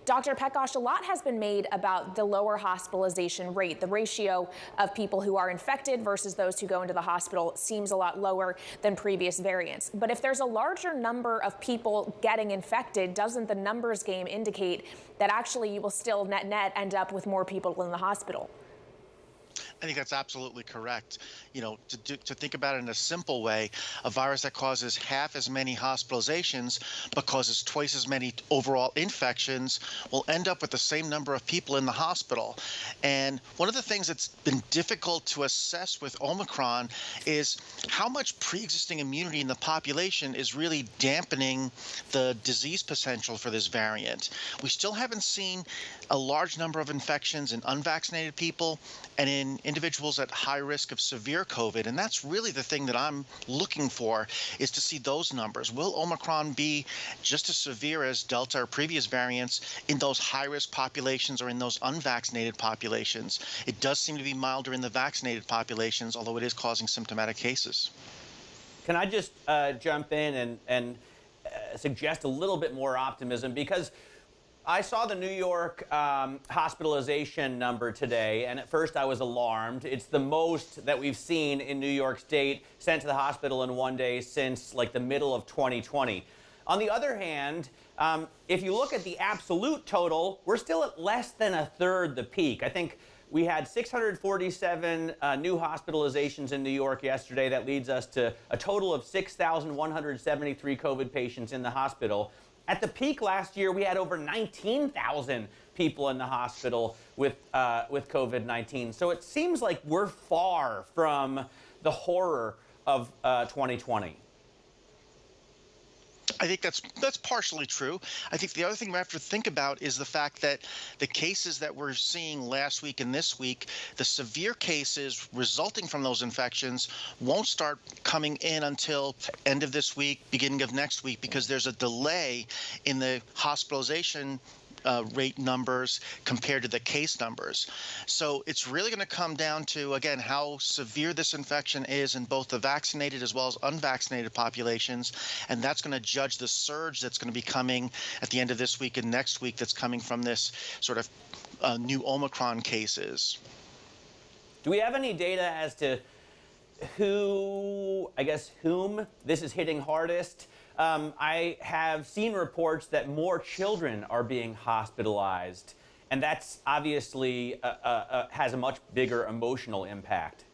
Dr. Pekosz, a lot has been made about the lower hospitalization rate. The ratio of people who are infected versus those who go into the hospital seems a lot lower than previous variants. But if there's a larger number of people getting infected, doesn't the numbers game indicate that actually you will still net end up with more people in the hospital? I think that's absolutely correct. To think about it in a simple way, a virus that causes half as many hospitalizations but causes twice as many overall infections will end up with the same number of people in the hospital. And one of the things that's been difficult to assess with Omicron is how much pre-existing immunity in the population is really dampening the disease potential for this variant. We still haven't seen a large number of infections in unvaccinated people and in individuals at high risk of severe COVID. And that's really the thing that I'm looking for, is to see those numbers. Will Omicron be just as severe as Delta or previous variants in those high-risk populations or in those unvaccinated populations? It does seem to be milder in the vaccinated populations, although it is causing symptomatic cases. Can I just jump in and suggest a little bit more optimism? Because I saw the New York hospitalization number today, and at first I was alarmed. It's the most that we've seen in New York State sent to the hospital in one day since like the middle of 2020. On the other hand, if you look at the absolute total, we're still at less than a third the peak. I think we had 647 new hospitalizations in New York yesterday. That leads us to a total of 6,173 COVID patients in the hospital. At the peak last year, we had over 19,000 people in the hospital with COVID-19. So it seems like we're far from the horror of 2020. I think that's partially true. I think the other thing we have to think about is the fact that the cases that we're seeing last week and this week, the severe cases resulting from those infections won't start coming in until end of this week, beginning of next week, because there's a delay in the hospitalization rate numbers compared to the case numbers. So it's really going to come down to, again, how severe this infection is in both the vaccinated as well as unvaccinated populations. And that's going to judge the surge that's going to be coming at the end of this week and next week that's coming from this sort of new Omicron cases. Do we have any data as to whom this is hitting hardest? I have seen reports that more children are being hospitalized, and that's obviously has a much bigger emotional impact.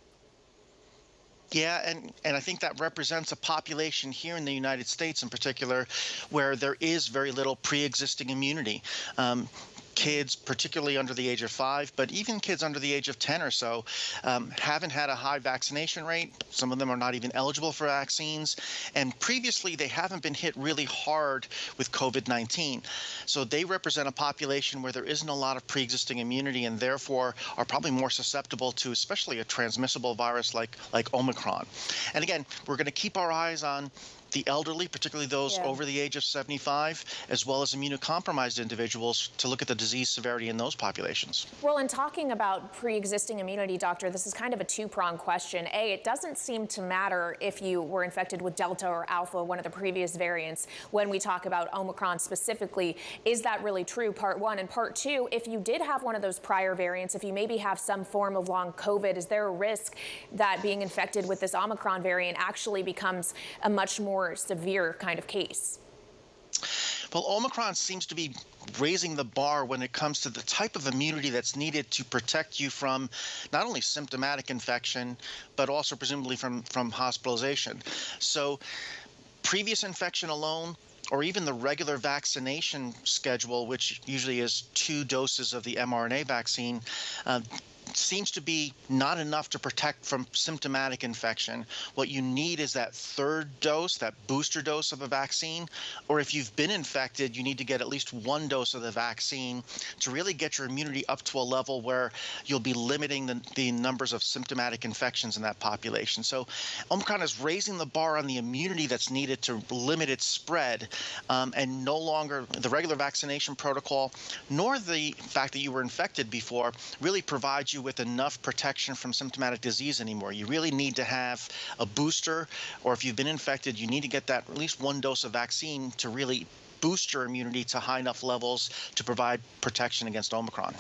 Yeah, and I think that represents a population here in the United States in particular where there is very little pre-existing immunity. Kids, particularly under the age of 5, but even kids under the age of 10 or so, haven't had a high vaccination rate. Some of them are not even eligible for vaccines. And previously, they haven't been hit really hard with COVID-19. So they represent a population where there isn't a lot of pre-existing immunity and therefore are probably more susceptible to especially a transmissible virus like Omicron. And again, we're going to keep our eyes on the elderly, particularly those over the age of 75, as well as immunocompromised individuals, to look at the disease severity in those populations. Well, in talking about pre-existing immunity, doctor, this is kind of a two-pronged question. A, it doesn't seem to matter if you were infected with Delta or Alpha, one of the previous variants, when we talk about Omicron specifically. Is that really true, part one? And part two, if you did have one of those prior variants, if you maybe have some form of long COVID, is there a risk that being infected with this Omicron variant actually becomes a much more severe kind of case? Well, Omicron seems to be raising the bar when it comes to the type of immunity that's needed to protect you from not only symptomatic infection, but also presumably from hospitalization. So previous infection alone, or even the regular vaccination schedule, which usually is 2 doses of the mRNA vaccine, seems to be not enough to protect from symptomatic infection. What you need is that third dose, that booster dose of a vaccine, or if you've been infected, you need to get at least 1 dose of the vaccine to really get your immunity up to a level where you'll be limiting the numbers of symptomatic infections in that population. So Omicron is raising the bar on the immunity that's needed to limit its spread, and no longer the regular vaccination protocol, nor the fact that you were infected before really provides you with enough protection from symptomatic disease anymore. You really need to have a booster, or if you've been infected, you need to get that at least 1 dose of vaccine to really boost your immunity to high enough levels to provide protection against Omicron.